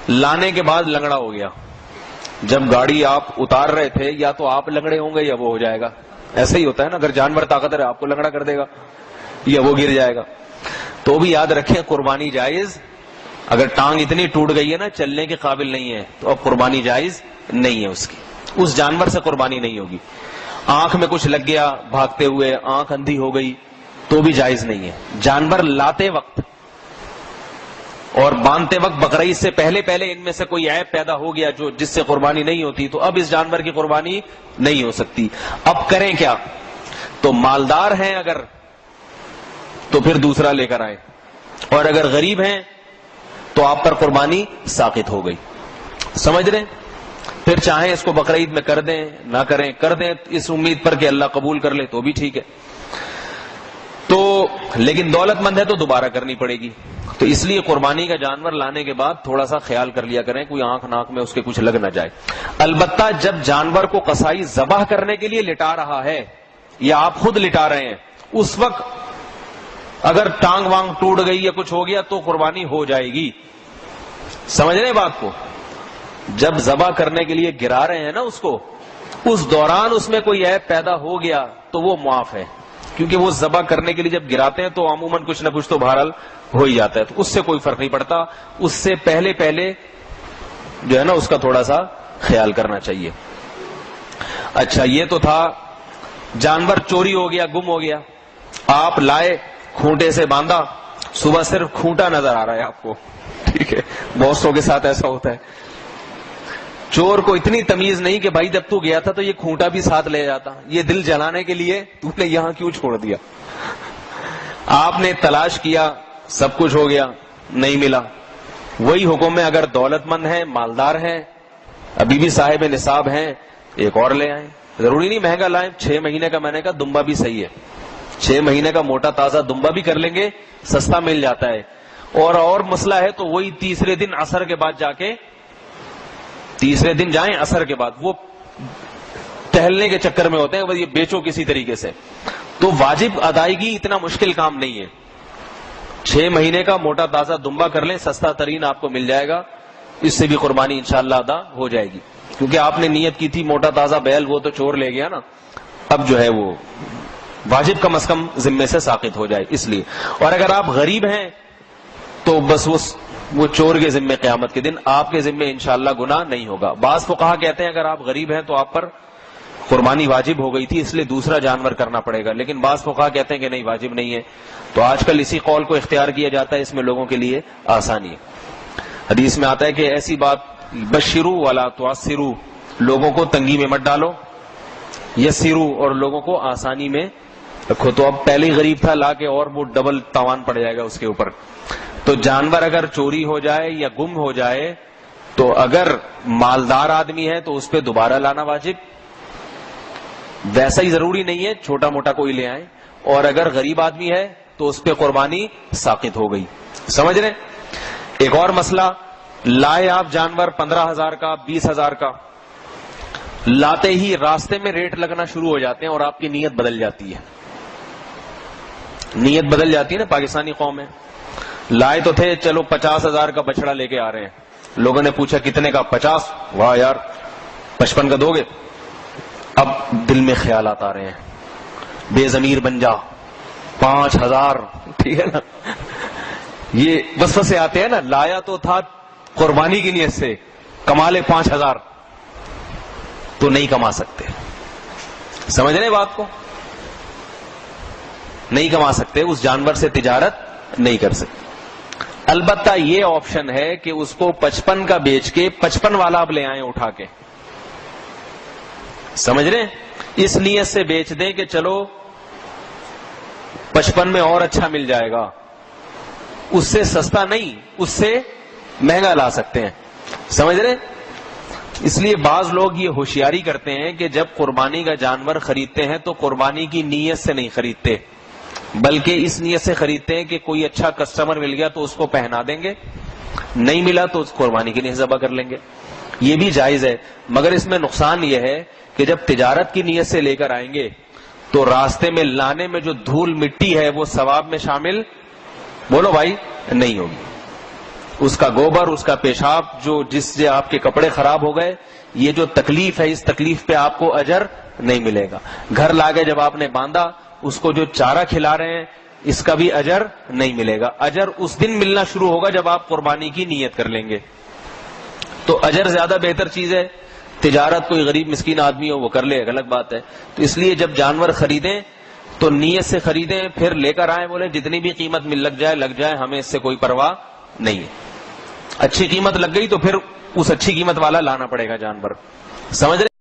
لانے کے بعد لنگڑا ہو گیا. جب گاڑی آپ اتار رہے تھے یا تو آپ لنگڑے ہوں گے یا وہ ہو جائے گا. ایسا ہی ہوتا ہے نا, اگر جانور طاقتور ہے آپ کو لنگڑا کر دے گا یا وہ گر جائے گا. تو بھی یاد رکھیں قربانی جائز. اگر ٹانگ اتنی ٹوٹ گئی ہے نا, چلنے کے قابل نہیں ہے, تو اب قربانی جائز نہیں ہے اس کی. اس جانور سے قربانی نہیں ہوگی. آنکھ میں کچھ لگ گیا بھاگتے ہوئے, آنکھ اندھی ہو گئی, تو بھی جائز نہیں ہے. جانور لاتے وقت اور باندھتے وقت بقرعید سے پہلے ان میں سے کوئی عیب پیدا ہو گیا جس سے قربانی نہیں ہوتی, تو اب اس جانور کی قربانی نہیں ہو سکتی. اب کریں کیا؟ تو مالدار ہیں اگر تو پھر دوسرا لے کر آئیں, اور اگر غریب ہیں تو آپ پر قربانی ساقط ہو گئی. سمجھ رہے؟ پھر چاہیں اس کو بقرعید میں کر دیں, نہ کریں, کر دیں اس امید پر کہ اللہ قبول کر لے تو بھی ٹھیک ہے. تو لیکن دولت مند ہے تو دوبارہ کرنی پڑے گی. تو اس لیے قربانی کا جانور لانے کے بعد تھوڑا سا خیال کر لیا کریں, کوئی آنکھ ناک میں اس کے کچھ لگ نہ جائے. البتہ جب جانور کو قصائی ذبح کرنے کے لیے لٹا رہا ہے یا آپ خود لٹا رہے ہیں, اس وقت اگر ٹانگ وانگ ٹوٹ گئی یا کچھ ہو گیا تو قربانی ہو جائے گی. سمجھ رہے ہیں بات کو؟ جب ذبح کرنے کے لیے گرا رہے ہیں نا اس کو, اس دوران اس میں کوئی عیب پیدا ہو گیا تو وہ معاف ہے, کیونکہ وہ ذبح کرنے کے لیے جب گراتے ہیں تو عموماً کچھ نہ کچھ تو بہرحال ہو ہی جاتا ہے, تو اس سے کوئی فرق نہیں پڑتا. اس سے پہلے جو ہے نا اس کا تھوڑا سا خیال کرنا چاہیے. اچھا, یہ تو تھا جانور چوری ہو گیا, گم ہو گیا, آپ لائے, کھونٹے سے باندھا, صبح صرف کھونٹا نظر آ رہا ہے آپ کو, ٹھیک ہے, بہت کے ساتھ ایسا ہوتا ہے. چور کو اتنی تمیز نہیں کہ بھائی جب تو گیا تھا تو یہ کھونٹا بھی ساتھ لے جاتا, یہ دل جلانے کے لیے تو نے یہاں کیوں چھوڑ دیا. آپ نے تلاش کیا, سب کچھ ہو گیا, نہیں ملا. وہی حکم ہے, اگر دولت مند ہیں, مالدار ہیں, ابھی بھی صاحب نصاب ہیں, ایک اور لے آئیں. ضروری نہیں مہنگا لائیں, 6 مہینے کا میں نے کہا دمبا بھی صحیح ہے. 6 مہینے کا موٹا تازہ دمبا بھی کر لیں گے, سستا مل جاتا ہے. اور مسئلہ ہے تو وہی تیسرے دن عصر کے بعد جا کے, تیسرے دن جائیں عصر کے بعد, وہ ٹہلنے کے چکر میں ہوتے ہیں, یہ بیچو کسی طریقے سے. تو واجب ادائیگی اتنا مشکل کام نہیں ہے. 6 مہینے کا موٹا تازہ دمبا کر لیں, سستا ترین آپ کو مل جائے گا, اس سے بھی قربانی انشاءاللہ ادا ہو جائے گی. کیونکہ آپ نے نیت کی تھی موٹا تازہ بیل, وہ تو چور لے گیا نا, اب جو ہے وہ واجب کم از کم ذمے سے ساقط ہو جائے, اس لیے. اور اگر آپ غریب ہیں تو بس وہ چور کے ذمے قیامت کے دن, آپ کے ذمے انشاءاللہ گناہ نہیں ہوگا. بعض فقہا کہتے ہیں اگر آپ غریب ہیں تو آپ پر قربانی واجب ہو گئی تھی, اس لیے دوسرا جانور کرنا پڑے گا, لیکن بعض فقہا کہتے ہیں کہ نہیں, واجب نہیں ہے. تو آج کل اسی قول کو اختیار کیا جاتا ہے, اس میں لوگوں کے لیے آسانی ہے. حدیث میں آتا ہے کہ ایسی بات, بشرو ولا تعسرو, لوگوں کو تنگی میں مت ڈالو, یسرو, اور لوگوں کو آسانی میں رکھو. تو اب پہلے غریب تھا, لا کے اور وہ ڈبل تاوان پڑ جائے گا اس کے اوپر. تو جانور اگر چوری ہو جائے یا گم ہو جائے تو اگر مالدار آدمی ہے تو اس پہ دوبارہ لانا واجب, ویسا ہی ضروری نہیں ہے, چھوٹا موٹا کوئی لے آئیں. اور اگر غریب آدمی ہے تو اس پہ قربانی ساقط ہو گئی. سمجھ رہے؟ ایک اور مسئلہ, لائے آپ جانور 15,000 کا, 20,000 کا, لاتے ہی راستے میں ریٹ لگنا شروع ہو جاتے ہیں اور آپ کی نیت بدل جاتی ہے. نیت بدل جاتی ہے نا, پاکستانی قوم ہے, لائے تو تھے چلو 50,000 کا بچڑا لے کے آ رہے ہیں, لوگوں نے پوچھا کتنے کا, 50, واہ یار 55 کا دو گے. اب دل میں خیالات آ رہے ہیں, بے ضمیر بن جا, 5,000, ٹھیک ہے نا, یہ وسوسے آتے ہیں نا. لایا تو تھا قربانی کی نیت سے, کما لے 5,000, تو نہیں کما سکتے. سمجھ رہے بات کو؟ نہیں کما سکتے, اس جانور سے تجارت نہیں کر سکتے. البتہ یہ آپشن ہے کہ اس کو 55 کا بیچ کے 55 والا اب لے آئیں اٹھا کے. سمجھ رہے ہیں؟ اس نیت سے بیچ دیں کہ چلو 55 میں اور اچھا مل جائے گا, اس سے سستا نہیں, اس سے مہنگا لا سکتے ہیں. سمجھ رہے؟ اس لیے بعض لوگ یہ ہوشیاری کرتے ہیں کہ جب قربانی کا جانور خریدتے ہیں تو قربانی کی نیت سے نہیں خریدتے, بلکہ اس نیت سے خریدتے ہیں کہ کوئی اچھا کسٹمر مل گیا تو اس کو پہنا دیں گے, نہیں ملا تو قربانی کی نیت ذبح کر لیں گے. یہ بھی جائز ہے, مگر اس میں نقصان یہ ہے کہ جب تجارت کی نیت سے لے کر آئیں گے تو راستے میں لانے میں جو دھول مٹی ہے وہ ثواب میں شامل, بولو بھائی, نہیں ہوگی. اس کا گوبر، اس کا پیشاب، جس سے آپ کے کپڑے خراب ہو گئے، یہ جو تکلیف ہے، اس تکلیف پہ آپ کو اجر نہیں ملے گا. گھر لاگے جب آپ نے باندھا، اس کو جو چارہ کھلا رہے ہیں، اس کا بھی اجر نہیں ملے گا. اجر اس دن ملنا شروع ہوگا جب آپ قربانی کی نیت کر لیں گے. تو اجر زیادہ بہتر چیز ہے. تجارت کوئی غریب مسکین آدمی ہو وہ کر لے، الگ بات ہے. تو اس لیے جب جانور خریدیں تو نیت سے خریدیں، پھر لے کر آئیں. بولے جتنی بھی قیمت لگ جائے ہمیں اس سے کوئی پرواہ نہیں ہے. اچھی قیمت لگ گئی تو پھر اس اچھی قیمت والا لانا پڑے گا جانور. سمجھ رہے؟